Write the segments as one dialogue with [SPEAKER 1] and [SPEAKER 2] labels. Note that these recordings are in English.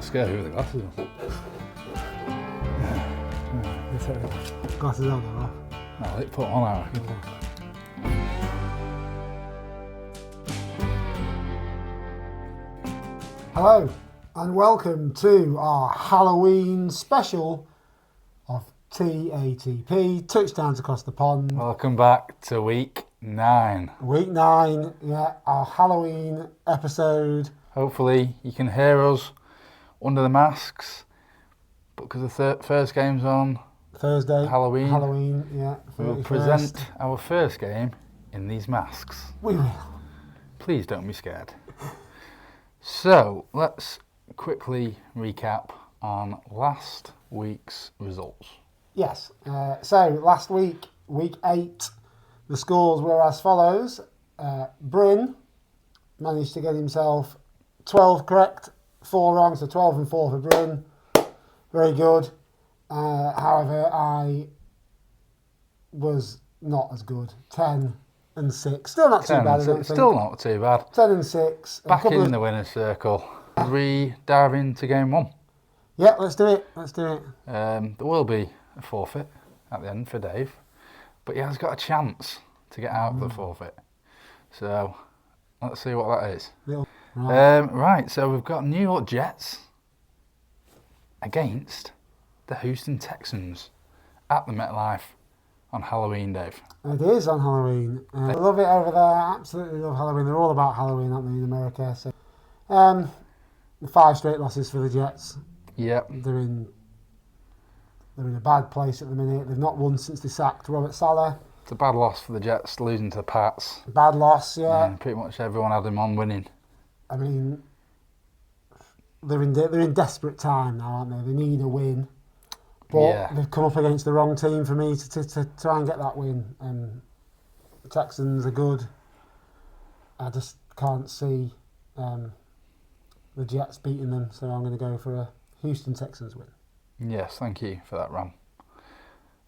[SPEAKER 1] scary with the glasses on.
[SPEAKER 2] Let's take the glasses on though.
[SPEAKER 1] No, let's put them on, I reckon.
[SPEAKER 2] Hello and welcome to our Halloween special of TATP, Touchdowns Across the Pond.
[SPEAKER 1] Welcome back to week 9.
[SPEAKER 2] Week 9, yeah, our Halloween episode.
[SPEAKER 1] Hopefully you can hear us under the masks, but because the first game's on
[SPEAKER 2] Thursday,
[SPEAKER 1] Halloween,
[SPEAKER 2] yeah.
[SPEAKER 1] we will
[SPEAKER 2] 31st.
[SPEAKER 1] present our first game in these masks.
[SPEAKER 2] We will.
[SPEAKER 1] Please don't be scared. So, let's quickly recap on last week's results.
[SPEAKER 2] Yes, so last week, week 8, the scores were as follows. Bryn managed to get himself 12 correct, 4 wrong, so 12 and 4 for Bryn. Very good. However, I was not as good. 10 and 6. Still not too bad, I don't think.
[SPEAKER 1] Still not too bad.
[SPEAKER 2] 10 and 6.
[SPEAKER 1] Back in the winner's circle. We dive into game 1.
[SPEAKER 2] Yeah, let's do it.
[SPEAKER 1] There will be a forfeit at the end for Dave, but he has got a chance to get out of the forfeit. So, let's see what that is. Right, so we've got New York Jets against the Houston Texans at the MetLife on Halloween, Dave.
[SPEAKER 2] It is on Halloween. I love it over there. Absolutely love Halloween. They're all about Halloween, aren't they, in America? So, 5 straight losses for the Jets.
[SPEAKER 1] Yep.
[SPEAKER 2] They're in a bad place at the minute. They've not won since they sacked Robert Saleh.
[SPEAKER 1] It's a bad loss for the Jets, losing to the Pats.
[SPEAKER 2] Bad loss, yeah.
[SPEAKER 1] And pretty much everyone had them on winning.
[SPEAKER 2] I mean, they're in desperate time now, aren't they? They need a win. But they've come up against the wrong team for me to try and get that win. The Texans are good. I just can't see the Jets beating them, so I'm going to go for a Houston Texans win.
[SPEAKER 1] Yes, thank you for that, Ram.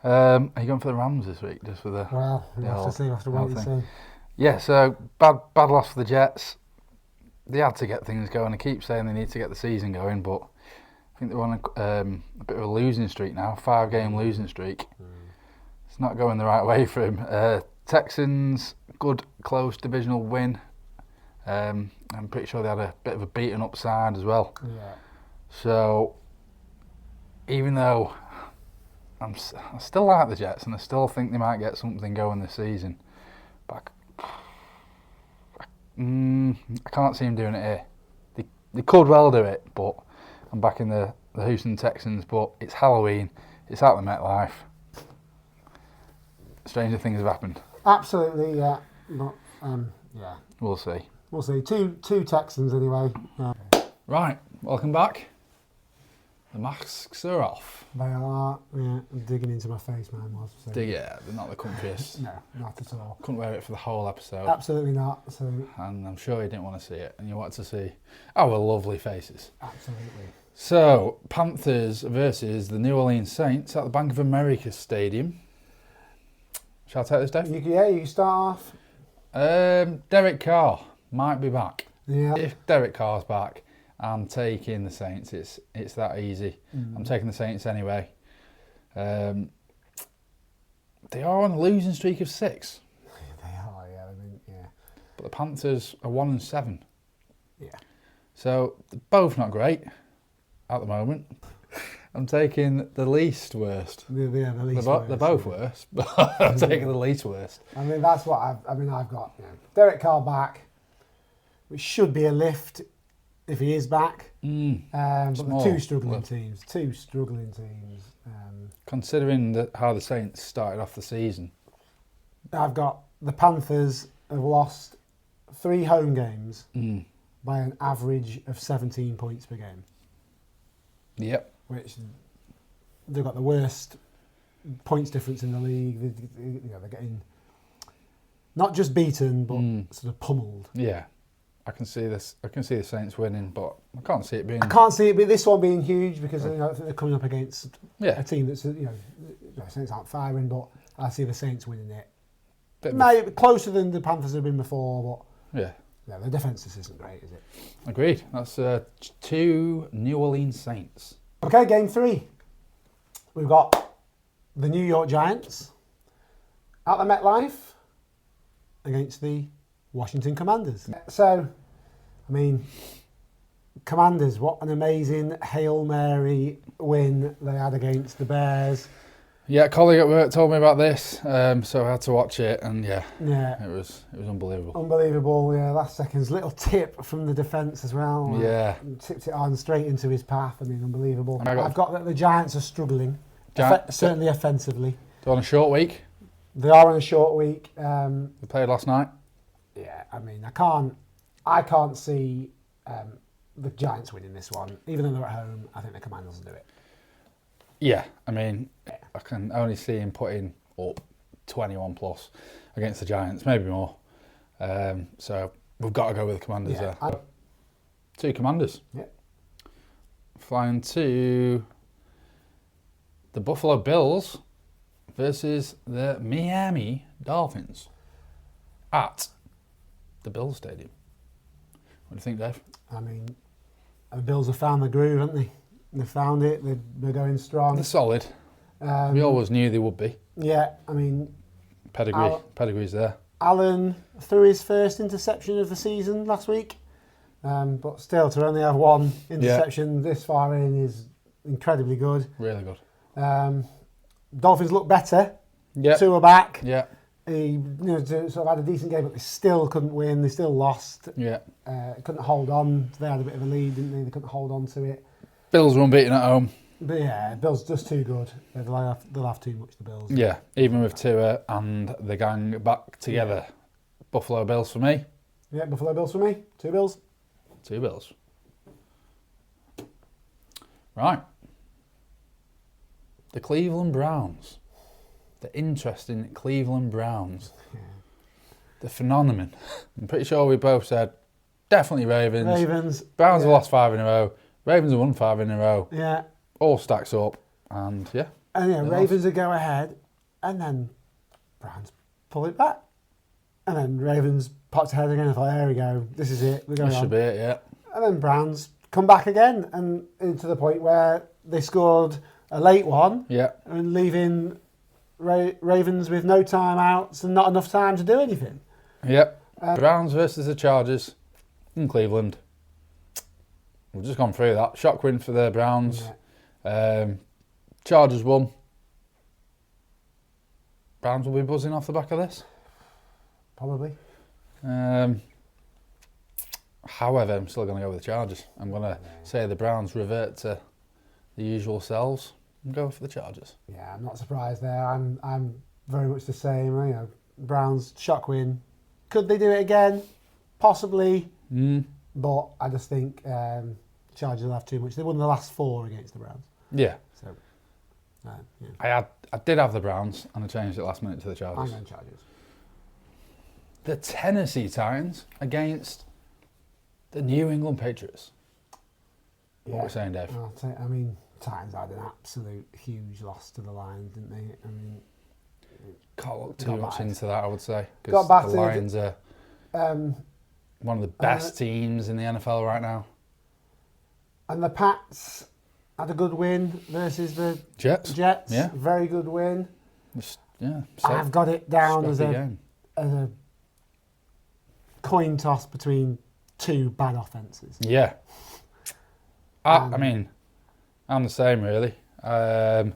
[SPEAKER 1] Are you going for the Rams this week? Just for the
[SPEAKER 2] Well, we'll have to see. We'll have to wait and see.
[SPEAKER 1] Yeah, so bad loss for the Jets. They had to get things going. I keep saying they need to get the season going, but I think they're on a bit of a losing streak now, 5-game losing streak. It's not going the right way for him. Texans, good close divisional win. I'm pretty sure they had a bit of a beaten up side as well.
[SPEAKER 2] Yeah.
[SPEAKER 1] So, even though I still like the Jets and I still think they might get something going this season, but I can't see them doing it here. They could well do it, but I'm backing the Houston Texans. But it's Halloween, it's at the MetLife. Stranger things have happened.
[SPEAKER 2] Absolutely, yeah. But, yeah.
[SPEAKER 1] We'll see.
[SPEAKER 2] We'll see. Two Texans anyway.
[SPEAKER 1] Right, welcome back. The masks are off.
[SPEAKER 2] They are, yeah, digging into my face, man. So.
[SPEAKER 1] Yeah, they're not the comfiest.
[SPEAKER 2] No, not at all.
[SPEAKER 1] Couldn't wear it for the whole episode.
[SPEAKER 2] Absolutely not. So.
[SPEAKER 1] And I'm sure you didn't want to see it, and you wanted to see our lovely faces.
[SPEAKER 2] Absolutely.
[SPEAKER 1] So, Panthers versus the New Orleans Saints at the Bank of America Stadium. Shall I take this, Dave?
[SPEAKER 2] You can start off.
[SPEAKER 1] Derek Carr might be back.
[SPEAKER 2] Yeah.
[SPEAKER 1] If Derek Carr's back, I'm taking the Saints. It's that easy. I'm taking the Saints anyway. They are on a losing streak of 6.
[SPEAKER 2] They are, yeah. I mean, yeah.
[SPEAKER 1] But the Panthers are 1 and 7.
[SPEAKER 2] Yeah.
[SPEAKER 1] So they're both not great at the moment. I'm taking the least worst.
[SPEAKER 2] The least worst.
[SPEAKER 1] They're both worse, but I'm taking the least worst.
[SPEAKER 2] I mean, that's what I've got. Derek Carr back, which should be a lift if he is back. But the two struggling teams.
[SPEAKER 1] Considering how the Saints started off the season.
[SPEAKER 2] I've got the Panthers have lost 3 home games by an average of 17 points per game.
[SPEAKER 1] Yep.
[SPEAKER 2] Which they've got the worst points difference in the league. They're getting not just beaten, but sort of pummeled.
[SPEAKER 1] Yeah. I can see this. I can see the Saints winning, but I can't see it being.
[SPEAKER 2] I can't see it, but this one being huge because I think they're coming up against
[SPEAKER 1] a
[SPEAKER 2] team that's the Saints aren't firing, but I see the Saints winning it. Maybe closer than the Panthers have been before,
[SPEAKER 1] but
[SPEAKER 2] Yeah, the defence just isn't great, is it?
[SPEAKER 1] Agreed. That's 2 New Orleans Saints.
[SPEAKER 2] Okay, game 3. We've got the New York Giants at the MetLife against the Washington Commanders. So, I mean, Commanders, what an amazing Hail Mary win they had against the Bears.
[SPEAKER 1] Yeah, a colleague at work told me about this, so I had to watch it, and yeah, it was unbelievable.
[SPEAKER 2] Unbelievable, yeah, last second's little tip from the defence as well.
[SPEAKER 1] Yeah.
[SPEAKER 2] Tipped it on straight into his path, I mean, unbelievable.
[SPEAKER 1] And
[SPEAKER 2] I've got that the Giants are struggling, certainly offensively.
[SPEAKER 1] They're on a short week.
[SPEAKER 2] They are on a short week.
[SPEAKER 1] They played last night.
[SPEAKER 2] Yeah, I mean, I can't see the Giants winning this one. Even though they're at home, I think the Commanders will do it.
[SPEAKER 1] Yeah, I mean, I can only see him putting up 21 plus against the Giants, maybe more. So we've got to go with the Commanders there. 2 Commanders.
[SPEAKER 2] Yeah.
[SPEAKER 1] Flying to the Buffalo Bills versus the Miami Dolphins at the Bills Stadium. What do you think, Dave?
[SPEAKER 2] I mean, the Bills have found the groove, haven't they? They found it. They're going strong.
[SPEAKER 1] They're solid. We always knew they would be.
[SPEAKER 2] Yeah, I mean,
[SPEAKER 1] Pedigree's there.
[SPEAKER 2] Allen threw his first interception of the season last week, but still to only have 1 interception this far in is incredibly good.
[SPEAKER 1] Really good.
[SPEAKER 2] Dolphins look better.
[SPEAKER 1] Yeah.
[SPEAKER 2] 2 are back.
[SPEAKER 1] Yeah.
[SPEAKER 2] He sort of had a decent game, but they still couldn't win. They still lost.
[SPEAKER 1] Yeah.
[SPEAKER 2] Couldn't hold on. They had a bit of a lead, didn't they? They couldn't hold on to it.
[SPEAKER 1] Bills were unbeaten at home.
[SPEAKER 2] But yeah, Bills just too good. They'll have too much, the Bills.
[SPEAKER 1] Yeah, even with Tua and the gang back together. Yeah. Buffalo Bills for me.
[SPEAKER 2] Yeah, Buffalo Bills for me. 2 Bills.
[SPEAKER 1] 2 Bills. Right. The Cleveland Browns. The interesting Cleveland Browns. Yeah. The phenomenon. I'm pretty sure we both said definitely Ravens. Browns have lost 5 in a row. Ravens have won 5 in a row.
[SPEAKER 2] Yeah.
[SPEAKER 1] All stacks up. And yeah.
[SPEAKER 2] And yeah, Ravens would go ahead and then Browns pull it back. And then Ravens popped ahead again and thought, there we go, this is it. We're going
[SPEAKER 1] This should be it, yeah.
[SPEAKER 2] And then Browns come back again and into the point where they scored a late one.
[SPEAKER 1] Yeah.
[SPEAKER 2] And leaving Ravens with no timeouts and not enough time to do anything.
[SPEAKER 1] Yep. Browns versus the Chargers in Cleveland. We've just gone through that. Shock win for the Browns. Yeah. Chargers won. Browns will be buzzing off the back of this.
[SPEAKER 2] Probably.
[SPEAKER 1] However, I'm still going to go with the Chargers. I'm going to say the Browns revert to the usual selves and go for the Chargers.
[SPEAKER 2] Yeah, I'm not surprised there. I'm very much the same. You know, Browns shock win. Could they do it again? Possibly. But I just think Chargers will have too much. They won the last 4 against the Browns.
[SPEAKER 1] Yeah.
[SPEAKER 2] So, yeah.
[SPEAKER 1] I did have the Browns and I changed it last minute to the Chargers.
[SPEAKER 2] I'm going Chargers.
[SPEAKER 1] The Tennessee Titans against the New England Patriots. What are we saying, Dave?
[SPEAKER 2] I mean, Titans had an absolute huge loss to the Lions, didn't they? I mean,
[SPEAKER 1] can't look too much into that, I would say.
[SPEAKER 2] Got
[SPEAKER 1] battered. The Lions are one of the best teams in the NFL right now.
[SPEAKER 2] And the Pats had a good win versus the
[SPEAKER 1] Jets.
[SPEAKER 2] Yeah. Very good win.
[SPEAKER 1] Yeah.
[SPEAKER 2] I've got it down as a coin toss between 2 bad offences.
[SPEAKER 1] Yeah. I mean, I'm the same, really. I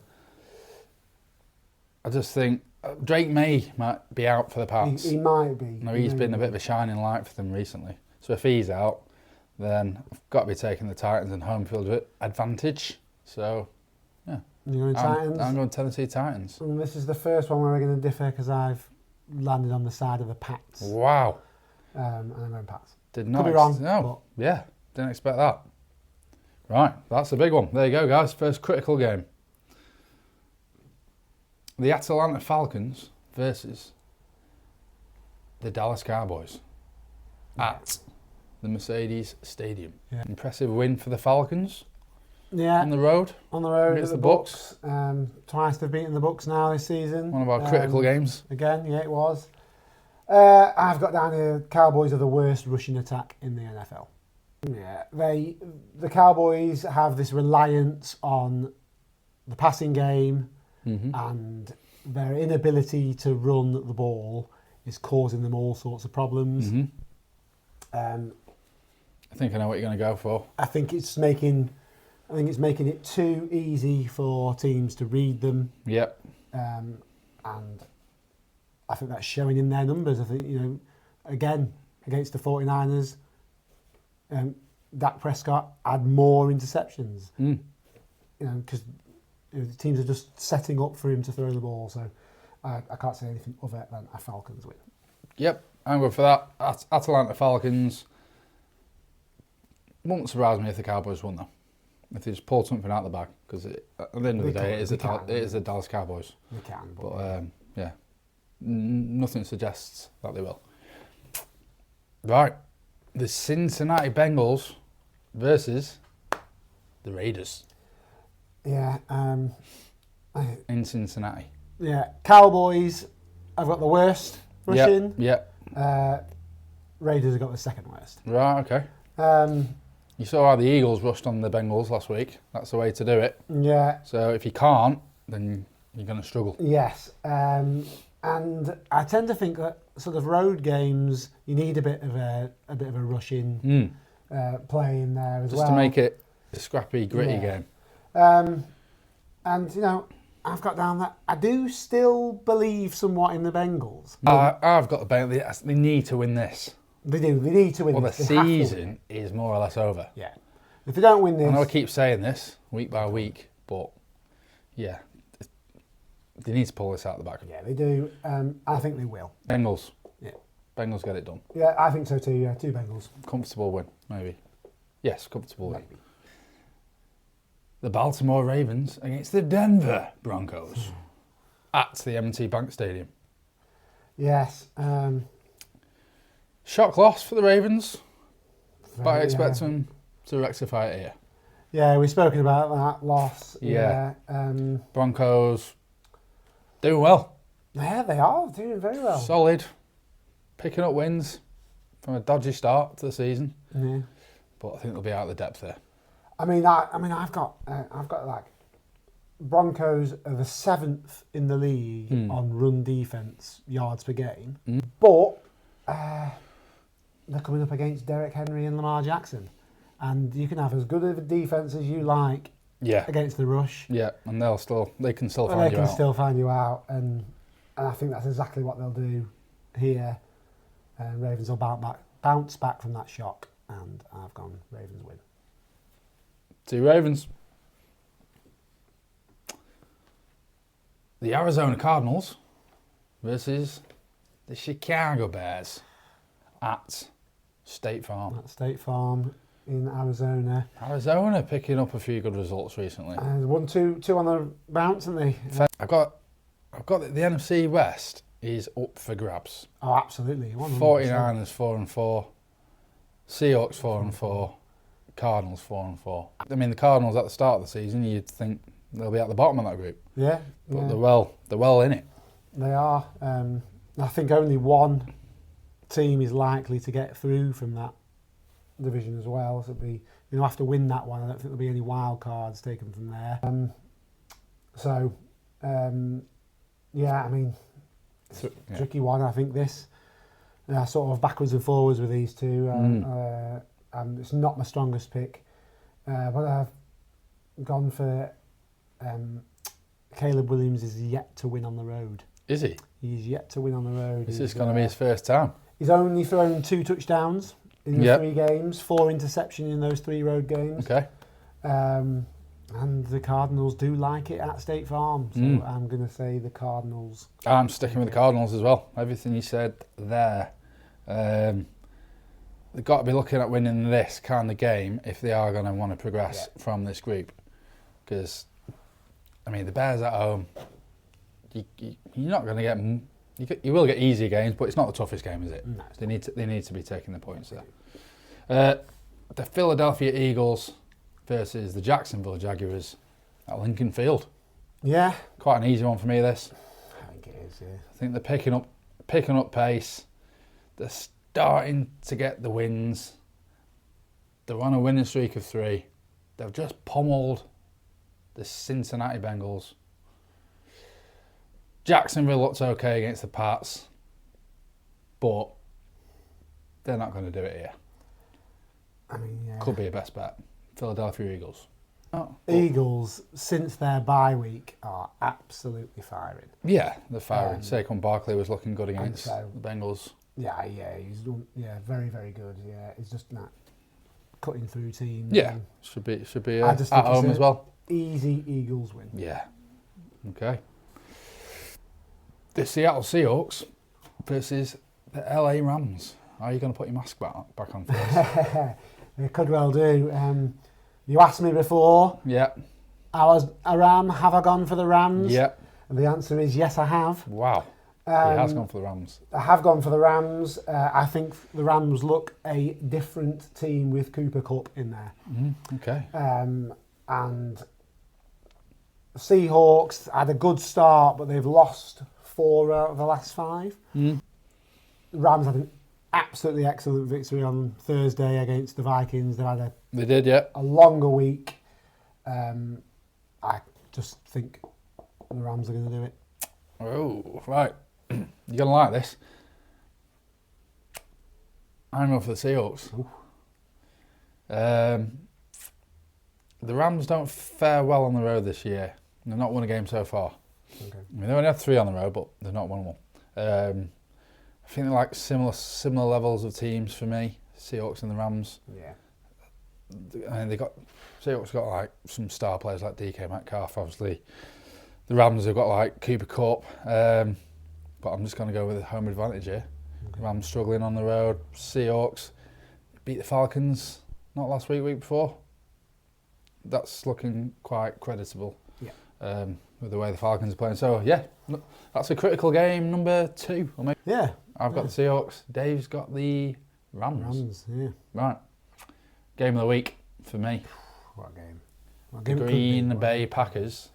[SPEAKER 1] just think Drake May might be out for the Pats.
[SPEAKER 2] He might be.
[SPEAKER 1] No, he's been a bit of a shining light for them recently. So if he's out, then I've got to be taking the Titans and home field advantage. So, yeah.
[SPEAKER 2] You're going Titans?
[SPEAKER 1] I'm going Tennessee Titans.
[SPEAKER 2] And this is the first one where we're going to differ because I've landed on the side of the Pats.
[SPEAKER 1] Wow.
[SPEAKER 2] And I'm going Pats.
[SPEAKER 1] Did not.
[SPEAKER 2] Could be wrong.
[SPEAKER 1] No. Yeah. Didn't expect that. Right. That's a big one. There you go, guys. First critical game. The Atlanta Falcons versus the Dallas Cowboys at the Mercedes Stadium. Yeah. Impressive win for the Falcons.
[SPEAKER 2] Yeah.
[SPEAKER 1] On the road.
[SPEAKER 2] Against the Bucks. Twice they've beaten the Bucks now this season.
[SPEAKER 1] One of our critical games.
[SPEAKER 2] Again, yeah, it was. I've got down here, Cowboys are the worst rushing attack in the NFL. Yeah, the Cowboys have this reliance on the passing game, and their inability to run the ball is causing them all sorts of problems.
[SPEAKER 1] I think I know what you're going to go for.
[SPEAKER 2] I think it's making it too easy for teams to read them.
[SPEAKER 1] Yep.
[SPEAKER 2] And I think that's showing in their numbers. I think, again, against the 49ers, Dak Prescott had more interceptions. Because the teams are just setting up for him to throw the ball. So I can't say anything other than a Falcons win.
[SPEAKER 1] Yep, I'm good for that. Atlanta Falcons. Wouldn't surprise me if the Cowboys won, though. If they just pulled something out of the bag. Because at the end of the day, it is the Dallas Cowboys.
[SPEAKER 2] They can.
[SPEAKER 1] But, yeah, nothing suggests that they will. Right. The Cincinnati Bengals versus the Raiders.
[SPEAKER 2] Yeah.
[SPEAKER 1] In Cincinnati.
[SPEAKER 2] Yeah. Cowboys have got the worst rushing.
[SPEAKER 1] Yep.
[SPEAKER 2] Raiders have got the second worst.
[SPEAKER 1] Right, okay. You saw how the Eagles rushed on the Bengals last week. That's the way to do it.
[SPEAKER 2] Yeah.
[SPEAKER 1] So if you can't, then you're going to struggle.
[SPEAKER 2] Yes. And I tend to think that sort of road games, you need a bit of a rushing play in there as well.
[SPEAKER 1] Just to make it a scrappy, gritty game.
[SPEAKER 2] And, I've got down that I do still believe somewhat in the Bengals.
[SPEAKER 1] I've got the Bengals. They need to win this.
[SPEAKER 2] They do. They need to win
[SPEAKER 1] Well,
[SPEAKER 2] this.
[SPEAKER 1] the season is more or less over.
[SPEAKER 2] Yeah. If they don't win this...
[SPEAKER 1] I know I keep saying this week by week, but yeah, they need to pull this out of the bag.
[SPEAKER 2] Yeah, they do. I think they will.
[SPEAKER 1] Bengals.
[SPEAKER 2] Yeah.
[SPEAKER 1] Bengals get it done.
[SPEAKER 2] Yeah, I think so too. Yeah, 2 Bengals.
[SPEAKER 1] Comfortable win, maybe. Yes, comfortable win.
[SPEAKER 2] Maybe.
[SPEAKER 1] The Baltimore Ravens against the Denver Broncos at the M&T Bank Stadium.
[SPEAKER 2] Yes.
[SPEAKER 1] Shock loss for the Ravens, but I expect them to rectify it here.
[SPEAKER 2] Yeah, we've spoken about that loss.
[SPEAKER 1] Yeah.
[SPEAKER 2] Yeah.
[SPEAKER 1] Broncos doing well.
[SPEAKER 2] Yeah, they are doing very well.
[SPEAKER 1] Solid. Picking up wins from a dodgy start to the season.
[SPEAKER 2] Yeah.
[SPEAKER 1] But I think they'll be out of the depth there.
[SPEAKER 2] I've got like Broncos are the 7th in the league on run defense yards per game, but they're coming up against Derrick Henry and Lamar Jackson, and you can have as good of a defense as you like against the rush.
[SPEAKER 1] Yeah, and they can still find
[SPEAKER 2] They
[SPEAKER 1] you
[SPEAKER 2] can
[SPEAKER 1] out.
[SPEAKER 2] still find you out, and I think that's exactly what they'll do here. Ravens will bounce back from that shock, and I've gone Ravens win.
[SPEAKER 1] 2 Ravens. The Arizona Cardinals versus the Chicago Bears at State Farm.
[SPEAKER 2] At State Farm in Arizona.
[SPEAKER 1] Arizona picking up a few good results recently.
[SPEAKER 2] And 1-2 on the bounce, haven't they?
[SPEAKER 1] I've got the NFC West is up for grabs.
[SPEAKER 2] Oh, absolutely. 100%.
[SPEAKER 1] 49ers 4-4, Seahawks 4-4, Cardinals 4-4. I mean, the Cardinals at the start of the season, you'd think they'll be at the bottom of that group.
[SPEAKER 2] Yeah.
[SPEAKER 1] But they're well in it.
[SPEAKER 2] They are. I think only one team is likely to get through from that division as well. So it'll have to win that one. I don't think there'll be any wild cards taken from there. Tricky one. I think this sort of backwards and forwards with these two. It's not my strongest pick, but I've gone for Caleb Williams is yet to win on the road.
[SPEAKER 1] Is he?
[SPEAKER 2] He's yet to win on the road.
[SPEAKER 1] This is going to be his first time.
[SPEAKER 2] He's only thrown 2 touchdowns in the 3 games, 4 interception in those 3 road games.
[SPEAKER 1] Okay.
[SPEAKER 2] And the Cardinals do like it at State Farm, so I'm going to say the Cardinals.
[SPEAKER 1] I'm sticking with the Cardinals as well. Everything you said there. They've got to be looking at winning this kind of game if they are going to want to progress from this group. Because, the Bears at home, you're not going to get... You will get easier games, but it's not the toughest game, is it?
[SPEAKER 2] No.
[SPEAKER 1] They need to be taking the points there. The Philadelphia Eagles versus the Jacksonville Jaguars at Lincoln Field.
[SPEAKER 2] Yeah.
[SPEAKER 1] Quite an easy one for me, this.
[SPEAKER 2] I think it is, yeah.
[SPEAKER 1] I think they're picking up pace. They're starting to get the wins. They're on a winning streak of 3. They've just pummeled the Cincinnati Bengals. Jacksonville looks okay against the Pats, but they're not going to do it here.
[SPEAKER 2] I mean, yeah.
[SPEAKER 1] Could be a best bet. Philadelphia Eagles. Oh,
[SPEAKER 2] Eagles, since their bye week, are absolutely firing.
[SPEAKER 1] yeah, they're firing. Saquon Barkley was looking good against
[SPEAKER 2] so-
[SPEAKER 1] the Bengals.
[SPEAKER 2] Yeah, he's done. Yeah, very, very good. Yeah, he's just not cutting through teams.
[SPEAKER 1] Yeah,
[SPEAKER 2] and
[SPEAKER 1] should be
[SPEAKER 2] I
[SPEAKER 1] at
[SPEAKER 2] just think it's
[SPEAKER 1] home as well.
[SPEAKER 2] Easy Eagles win.
[SPEAKER 1] Yeah. Okay. The Seattle Seahawks versus the LA Rams. Are you going to put your mask back on first?
[SPEAKER 2] They could well do. You asked me before,
[SPEAKER 1] Yeah.
[SPEAKER 2] I was a Ram. Have I gone for the Rams?
[SPEAKER 1] Yeah.
[SPEAKER 2] And the answer is yes, I have.
[SPEAKER 1] Wow. He has gone for the Rams.
[SPEAKER 2] I have gone for the Rams. I think the Rams look a different team with Cooper Kupp in there.
[SPEAKER 1] Okay.
[SPEAKER 2] And Seahawks had a good start, but they've lost 4 out of the last 5. The Rams had an absolutely excellent victory on Thursday against the Vikings. They've had
[SPEAKER 1] They did, yeah.
[SPEAKER 2] a longer week. I just think the Rams are going to do it.
[SPEAKER 1] Oh, right. You're going to like this. I'm going for the Seahawks. The Rams don't fare well on the road this year. They've not won a game so far.
[SPEAKER 2] Okay.
[SPEAKER 1] I mean, they only had 3 on the road, but they've not won one. I think they're like similar levels of teams for me, Seahawks and the Rams.
[SPEAKER 2] Yeah.
[SPEAKER 1] I mean, Seahawks got like some star players like DK Metcalf, obviously. The Rams have got like Cooper Kupp, but I'm just going to go with the home advantage here.
[SPEAKER 2] Okay.
[SPEAKER 1] Rams struggling on the road. Seahawks beat the Falcons not last week before. That's looking quite creditable.
[SPEAKER 2] Yeah.
[SPEAKER 1] With the way the Falcons are playing. So yeah, that's a critical game number 2. Or maybe
[SPEAKER 2] Yeah.
[SPEAKER 1] I've got the Seahawks. Dave's got the Rams.
[SPEAKER 2] Rams, yeah.
[SPEAKER 1] Right. Game of the week for me.
[SPEAKER 2] What game?
[SPEAKER 1] The Green Bay Packers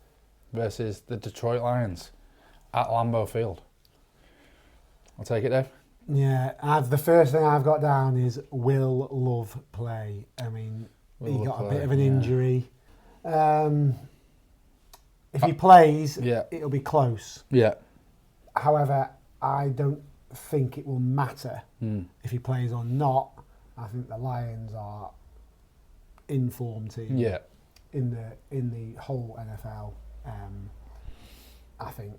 [SPEAKER 1] versus the Detroit Lions at Lambeau Field. I'll take it, Dave.
[SPEAKER 2] Yeah, the first thing I've got down is will Love play. I mean,
[SPEAKER 1] Will
[SPEAKER 2] he
[SPEAKER 1] Love
[SPEAKER 2] got a
[SPEAKER 1] play,
[SPEAKER 2] bit of an
[SPEAKER 1] yeah.
[SPEAKER 2] injury. If he plays,
[SPEAKER 1] Yeah.
[SPEAKER 2] it'll be close.
[SPEAKER 1] Yeah.
[SPEAKER 2] However, I don't think it will matter
[SPEAKER 1] Mm.
[SPEAKER 2] if he plays or not. I think the Lions are in-form team
[SPEAKER 1] Yeah.
[SPEAKER 2] in the whole NFL. I think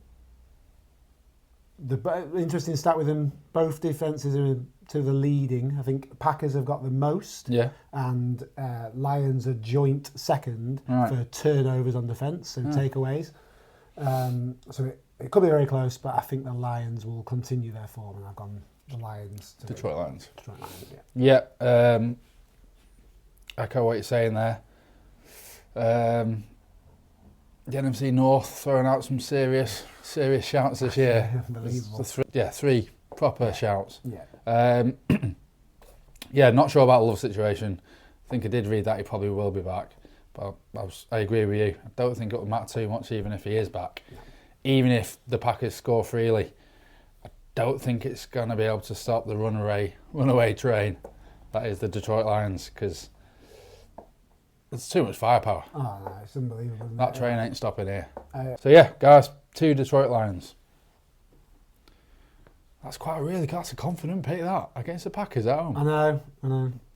[SPEAKER 2] the interesting stat with them, both defences are to the leading. I think Packers have got the most,
[SPEAKER 1] Yeah.
[SPEAKER 2] and Lions are joint second
[SPEAKER 1] Right.
[SPEAKER 2] for turnovers on defence, so
[SPEAKER 1] Hmm.
[SPEAKER 2] takeaways. So it could be very close, but I think the Lions will continue their form, and I've gone the Lions.
[SPEAKER 1] Detroit Lions.
[SPEAKER 2] Detroit Lions, yeah.
[SPEAKER 1] Yeah. Echo what you're saying there. The NFC North throwing out some serious shouts this year.
[SPEAKER 2] Unbelievable.
[SPEAKER 1] Three proper shouts.
[SPEAKER 2] Yeah.
[SPEAKER 1] Yeah, not sure about the Love situation. I think I did read that he probably will be back. But I agree with you. I don't think it will matter too much even if he is back.
[SPEAKER 2] No.
[SPEAKER 1] Even if the Packers score freely, I don't think it's going to be able to stop the runaway train that is the Detroit Lions, because there's too much firepower.
[SPEAKER 2] Oh, no, it's unbelievable.
[SPEAKER 1] That train ain't stopping here.
[SPEAKER 2] Uh,
[SPEAKER 1] So yeah, guys, 2 Detroit Lions. That's a confident pick, that, against the Packers at home.
[SPEAKER 2] I know.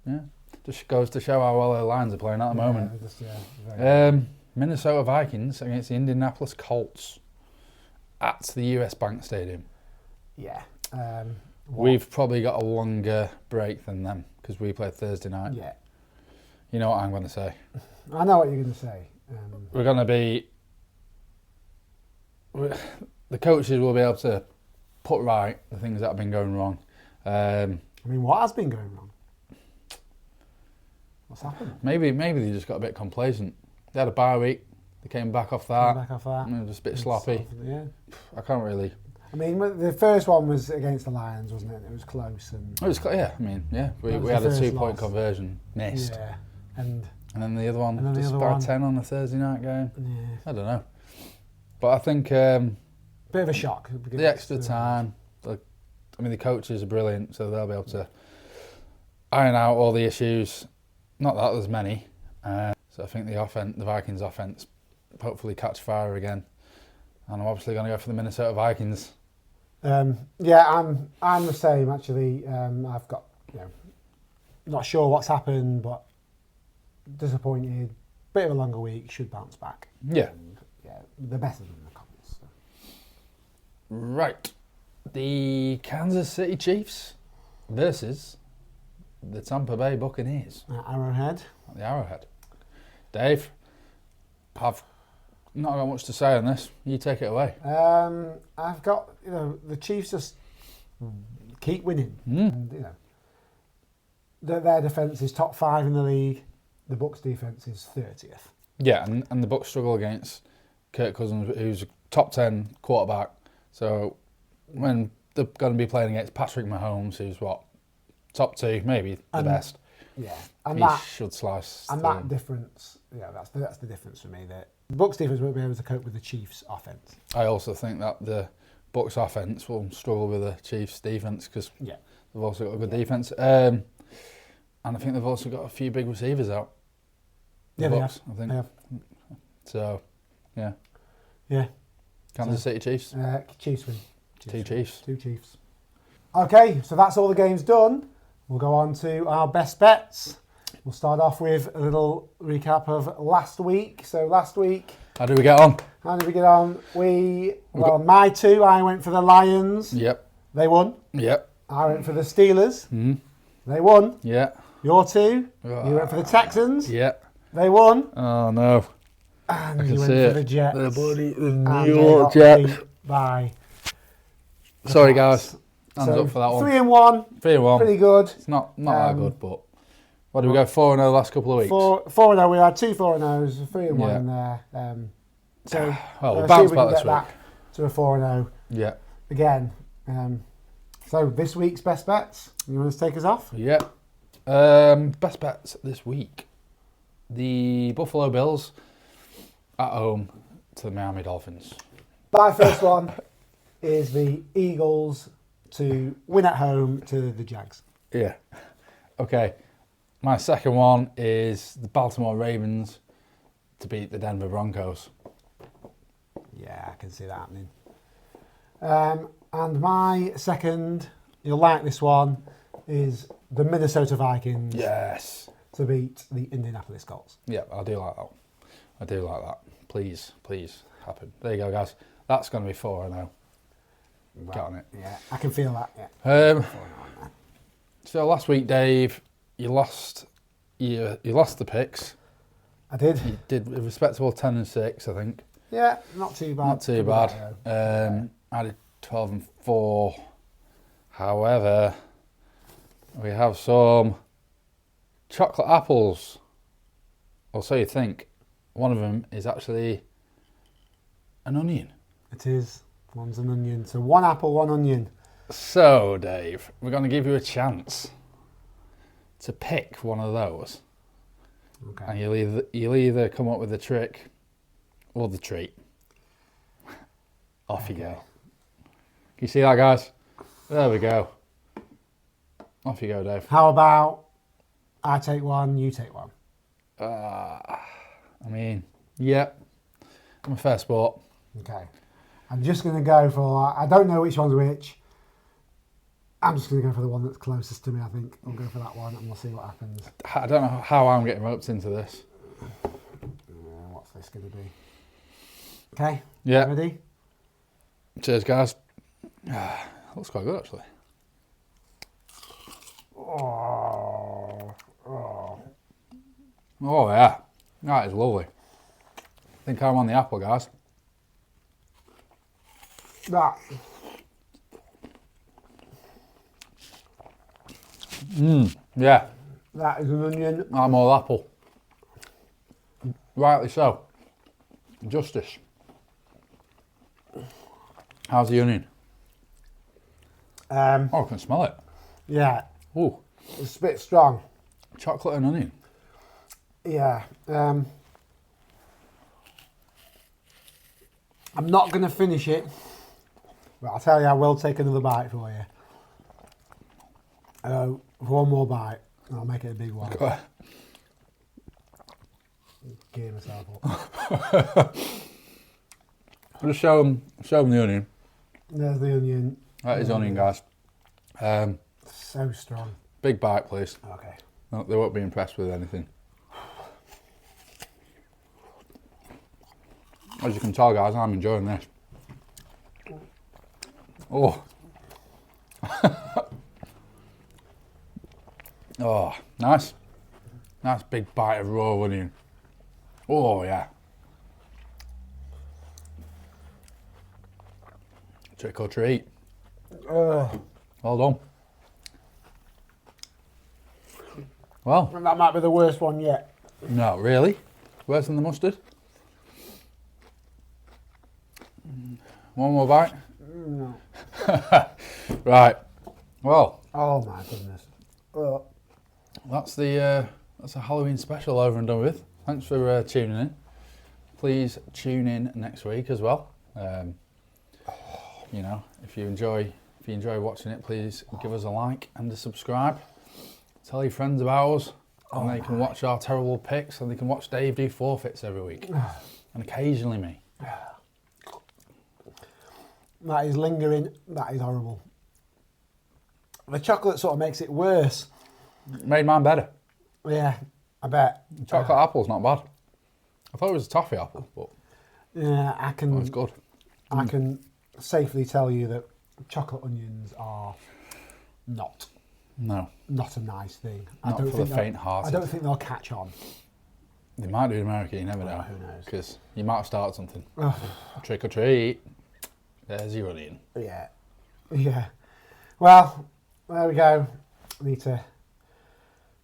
[SPEAKER 1] Yeah, just goes to show how well the Lions are playing at the moment.
[SPEAKER 2] Very
[SPEAKER 1] Minnesota Vikings against the Indianapolis Colts at the US Bank Stadium.
[SPEAKER 2] yeah.
[SPEAKER 1] We've probably got a longer break than them because we played Thursday night.
[SPEAKER 2] Yeah.
[SPEAKER 1] You know what I'm going to say.
[SPEAKER 2] I know what you're going to say.
[SPEAKER 1] We're going to be... The coaches will be able to put right the things that have been going wrong.
[SPEAKER 2] I mean, what has been going wrong? What's happened?
[SPEAKER 1] Maybe they just got a bit complacent. They had a bye week. They came back off that.
[SPEAKER 2] Back off that.
[SPEAKER 1] It was just a bit sloppy.
[SPEAKER 2] Yeah.
[SPEAKER 1] I can't really...
[SPEAKER 2] I mean, the first one was against the Lions, wasn't it? It was close. And
[SPEAKER 1] It was, yeah, I mean, yeah. We
[SPEAKER 2] was
[SPEAKER 1] had
[SPEAKER 2] the
[SPEAKER 1] a
[SPEAKER 2] first
[SPEAKER 1] 2-point
[SPEAKER 2] loss.
[SPEAKER 1] conversion missed.
[SPEAKER 2] Yeah. And
[SPEAKER 1] And then the other one,
[SPEAKER 2] And then the
[SPEAKER 1] just
[SPEAKER 2] other
[SPEAKER 1] about
[SPEAKER 2] one.
[SPEAKER 1] 10 on a Thursday night game.
[SPEAKER 2] yeah,
[SPEAKER 1] I don't know. But I think
[SPEAKER 2] bit of a shock.
[SPEAKER 1] the extra time, I mean, the coaches are brilliant, so they'll be able to iron out all the issues. Not that there's many. So I think the Vikings offense, hopefully catch fire again. And I'm obviously going to go for the Minnesota Vikings.
[SPEAKER 2] Yeah, I'm the same actually. I've got, not sure what's happened, but disappointed. Bit of a longer week, should bounce back.
[SPEAKER 1] Yeah.
[SPEAKER 2] And, they're better than the Colts. So.
[SPEAKER 1] Right. The Kansas City Chiefs versus the Tampa Bay Buccaneers.
[SPEAKER 2] Arrowhead.
[SPEAKER 1] At the Arrowhead. Dave, I've not got much to say on this. You take it away.
[SPEAKER 2] I've got, the Chiefs just keep winning. And, their defence is top 5 in the league. The Bucs' defence is 30th.
[SPEAKER 1] Yeah, and the Bucs struggle against Kirk Cousins, who's a top 10 quarterback. So when they're going to be playing against Patrick Mahomes, who's top 2, maybe the best.
[SPEAKER 2] Yeah, and
[SPEAKER 1] he should slice.
[SPEAKER 2] And that difference, that's the difference for me. The Bucs' defence won't be able to cope with the Chiefs' offence.
[SPEAKER 1] I also think that the Bucs' offence will struggle with the Chiefs' defence because they've also got a good defence. And I think they've also got a few big receivers out.
[SPEAKER 2] They have.
[SPEAKER 1] I think.
[SPEAKER 2] They have.
[SPEAKER 1] So, yeah.
[SPEAKER 2] Yeah.
[SPEAKER 1] Kansas City Chiefs.
[SPEAKER 2] Chiefs win.
[SPEAKER 1] Two Chiefs.
[SPEAKER 2] Two Chiefs. Okay, so that's all the games done. We'll go on to our best bets. We'll start off with a little recap of last week. So last week...
[SPEAKER 1] How did we get on?
[SPEAKER 2] My two, I went for the Lions.
[SPEAKER 1] Yep.
[SPEAKER 2] They won.
[SPEAKER 1] Yep.
[SPEAKER 2] I went for the Steelers.
[SPEAKER 1] Mm.
[SPEAKER 2] They won.
[SPEAKER 1] Yeah.
[SPEAKER 2] Your two, you went for the Texans.
[SPEAKER 1] Yeah.
[SPEAKER 2] They won.
[SPEAKER 1] Oh, no.
[SPEAKER 2] And you went for the Jets.
[SPEAKER 1] The New York Jets.
[SPEAKER 2] By
[SPEAKER 1] Sorry, guys. Hands up for that one.
[SPEAKER 2] 3-1.
[SPEAKER 1] 3-1.
[SPEAKER 2] Pretty good.
[SPEAKER 1] It's not that good, but... What did we go, 4-0 the last couple of weeks?
[SPEAKER 2] 4-0. We had 2 4-0s, 3-1 in there. So
[SPEAKER 1] we'll bounce back this week.
[SPEAKER 2] Back to a 4-0.
[SPEAKER 1] Yeah.
[SPEAKER 2] Again. So this week's best bets. You want to take us off?
[SPEAKER 1] Yeah. Best bets this week. The Buffalo Bills at home to the Miami Dolphins.
[SPEAKER 2] My first one is the Eagles to win at home to the Jags.
[SPEAKER 1] Yeah. Okay. My second one is the Baltimore Ravens to beat the Denver Broncos.
[SPEAKER 2] Yeah, I can see that happening. And my second, you'll like this one, is the Minnesota Vikings.
[SPEAKER 1] Yes.
[SPEAKER 2] To beat the Indianapolis Colts.
[SPEAKER 1] Yeah, I do like that. Please happen. There you go, guys. That's going to be 4-0.
[SPEAKER 2] Well,
[SPEAKER 1] Got on it.
[SPEAKER 2] Yeah, I can feel that. Yeah.
[SPEAKER 1] So last week, Dave, you lost the picks.
[SPEAKER 2] I did.
[SPEAKER 1] You did a respectable 10-6, I think.
[SPEAKER 2] Yeah, not too bad.
[SPEAKER 1] Not too bad. I did 12-4. However, we have some chocolate apples. Or so you think. One of them is actually an onion.
[SPEAKER 2] It is. One's an onion. So 1 apple, 1 onion.
[SPEAKER 1] So, Dave, we're going to give you a chance to pick one of those.
[SPEAKER 2] Okay.
[SPEAKER 1] And you'll either come up with the trick or the treat. Off you go. Can you see that, guys? There we go. Off you go, Dave.
[SPEAKER 2] How about I take one, you take one?
[SPEAKER 1] I'm a fair sport.
[SPEAKER 2] Okay. I'm just going to go for, I don't know which one's which. I'm just going to go for the one that's closest to me, I think. I'll go for that one and we'll see what happens.
[SPEAKER 1] I don't know how I'm getting roped into this.
[SPEAKER 2] What's this going to be? Okay.
[SPEAKER 1] Yeah.
[SPEAKER 2] Ready?
[SPEAKER 1] Cheers, guys. Looks quite good, actually. Oh, yeah. That is lovely. I think I'm on the apple, guys.
[SPEAKER 2] That.
[SPEAKER 1] Yeah.
[SPEAKER 2] That is an onion.
[SPEAKER 1] I'm all apple. Rightly so. Justice. How's the onion? I can smell it.
[SPEAKER 2] Yeah.
[SPEAKER 1] Ooh.
[SPEAKER 2] It's a bit strong.
[SPEAKER 1] Chocolate and onion.
[SPEAKER 2] Yeah. I'm not going to finish it. But I'll tell you, I will take another bite for you. One more bite, and I'll make it a big one.
[SPEAKER 1] Go ahead.
[SPEAKER 2] Gear myself up.
[SPEAKER 1] Just show them the onion.
[SPEAKER 2] There's the onion.
[SPEAKER 1] That is onion, guys.
[SPEAKER 2] So strong.
[SPEAKER 1] Big bite, please.
[SPEAKER 2] Okay.
[SPEAKER 1] No, they won't be impressed with anything. As you can tell, guys, I'm enjoying this. Oh. Oh, nice. Nice big bite of raw onion. Oh, yeah. Trick or treat. Well done. Well,
[SPEAKER 2] That might be the worst one yet.
[SPEAKER 1] no, really? Worse than the mustard? One more bite?
[SPEAKER 2] No.
[SPEAKER 1] Right. Well,
[SPEAKER 2] Oh my goodness.
[SPEAKER 1] that's a Halloween special over and done with. Thanks for tuning in. Please tune in next week as well. You know, if you enjoy watching it, please give us a like and a subscribe. Tell your friends about us, and they can watch our terrible picks, and they can watch Dave do forfeits every week, and occasionally me.
[SPEAKER 2] That is lingering. That is horrible. The chocolate sort of makes it worse.
[SPEAKER 1] Made mine better.
[SPEAKER 2] Yeah, I bet.
[SPEAKER 1] Chocolate apple's not bad. I thought it was a toffee apple, but
[SPEAKER 2] Yeah, I can.
[SPEAKER 1] it's good.
[SPEAKER 2] I can safely tell you that chocolate onions are not
[SPEAKER 1] No,
[SPEAKER 2] a nice thing.
[SPEAKER 1] Not for the
[SPEAKER 2] they'll-
[SPEAKER 1] faint-hearted.
[SPEAKER 2] I don't think they'll catch on.
[SPEAKER 1] they might do in America. You never know.
[SPEAKER 2] Who knows?
[SPEAKER 1] Because you might start something.
[SPEAKER 2] Oh,
[SPEAKER 1] Trick or treat. There's your onion.
[SPEAKER 2] yeah, yeah. Well, there we go. Need to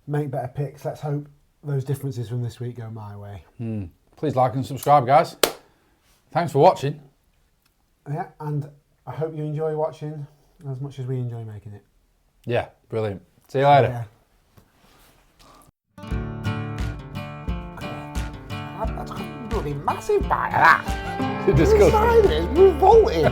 [SPEAKER 2] make better picks. Let's hope those differences from this week go my way.
[SPEAKER 1] Please like and subscribe, guys. Thanks for watching.
[SPEAKER 2] Yeah, and I hope you enjoy watching as much as we enjoy making it.
[SPEAKER 1] Yeah, brilliant. See you later.
[SPEAKER 2] Yeah. That's a bloody massive bite of that.
[SPEAKER 1] Disgusting.
[SPEAKER 2] You're revolting.